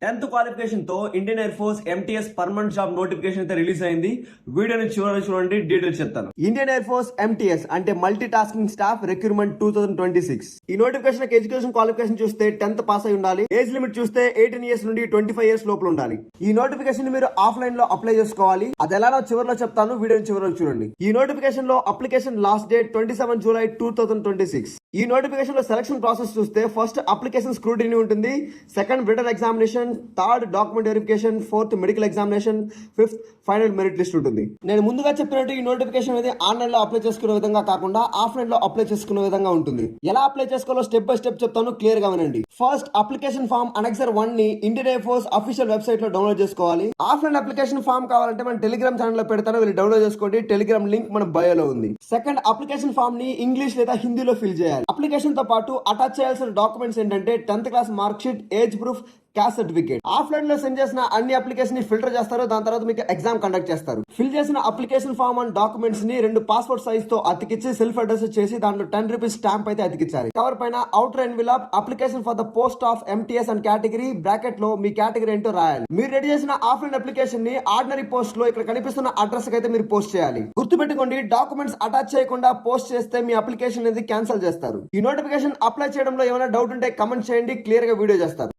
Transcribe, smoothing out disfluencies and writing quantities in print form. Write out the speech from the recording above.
10th qualification తో Indian air force MTS permanent job notification అయితే release అయింది. వీడియోని చివరి చూడండి, డీటెయిల్స్ చెప్తాను. ఇండియన్ ఎయిర్ ఫోర్స్ ఎంటీఎస్ అంటే మల్టీ టాస్కింగ్ స్టాఫ్ రిక్రూట్మెంట్ 2026. ఈ నోటిఫికేషన్ ఎడ్యుకేషన్ క్వాలిఫికేషన్ చూస్తే 10th పాస్ అయి ఉండాలి. ఏజ్ లిమిట్ చూస్తే 18 ఇయర్స్ నుండి 25 ఇయర్స్ లోపల ఉండాలి. ఈ నోటిఫికేషన్ మీరు ఆఫ్లైన్ లో అప్లై చేసుకోవాలి. అది ఎలానో చివరిలో చెప్తాను, వీడియోని చివరిలో చూడండి. ఈ నోటిఫికేషన్ లో అప్లికేషన్ లాస్ట్ డేట్ 27 జూలై 2026. ఈ నోటిఫికేషన్ లో సెలక్షన్ ప్రాసెస్ చూస్తే ఫస్ట్ అప్లికేషన్ స్క్రూటినీ ఉంటుంది, second written examination, third document verification, fourth medical examination, fifth final merit list ఉంటుంది. నేను ముందుగా చెప్పినట్టు ఈ నోటిఫికేషన్ అనేది ఆన్లైన్ లో అప్లై చేసుకునే విధంగా కాకుండా ఆఫ్లైన్ లో అప్లై చేసుకునే విధంగా ఉంటుంది. ఎలా అప్లై చేసుకోవాలో స్టెప్ బై స్టెప్ చెప్తాను, క్లియర్ గా వినండి. ఫస్ట్ అప్లికేషన్ ఫామ్ అనెక్సర్ 1 ని Indian air force official website లో డౌన్లోడ్ చేసుకోవాలి. ఆఫ్లైన్ అప్లికేషన్ ఫామ్ కావాలంటే మన టెలిగ్రామ్ ఛానల్ లో పెడతాను, వీళ్ళు డౌన్లోడ్ చేసుకోండి. టెలిగ్రామ్ లింక్ మన బయోలో ఉంది. సెకండ్ అప్లికేషన్ ఫామ్ ని ఇంగ్లీష్ లేదా హిందీలో ఫిల్ చేయాలి. అప్లికేషన్ తో పాటు అటాచ్ చేయాల్సిన డాక్యుమెంట్స్ ఏంటంటే 10th class mark sheet, age proof, caste certificate. Offline లో సెండ్ చేసిన అన్ని అప్లికేషన్ ని ఫిల్టర్ చేస్తారు, దాని తర్వాత మీకు ఎగ్జామ్ కండక్ట్ చేస్తారు. ఫిల్ చేసిన అప్లికేషన్ ఫామ్ అండ్ డాక్యుమెంట్స్ ని 2 పాస్పోర్ట్ సైజ్ తో అతికిచ్చి సెల్ఫ్ అడ్రస్ చేసి దాంట్లో 10 రూపీస్ స్టాంప్ అయితే అతికించాలి. కవర్ పైన outer envelope application for the post of MTS and category bracket లో మీ కేటగిరీ ఏంటో రాయాలి. మీరు రెడీ చేసిన ఆఫ్లైన్ అప్లికేషన్ ని ఆర్డినరీ పోస్ట్ లో ఇక్కడ కనిపిస్తున్న అడ్రస్ అయితే మీరు పోస్ట్ చేయాలి. గుర్తుపెట్టుకోండి, డాక్యుమెంట్స్ అటాచ్ చేయకుండా పోస్ట్ చేస్తే మీ అప్లికేషన్ అనేది క్యాన్సిల్ చేస్తారు. ఈ నోటిఫికేషన్ అప్లై చేయడంలో ఏమైనా డౌట్ ఉంటే కమెంట్ చేయండి, క్లియర్ గా వీడియో చేస్తారు.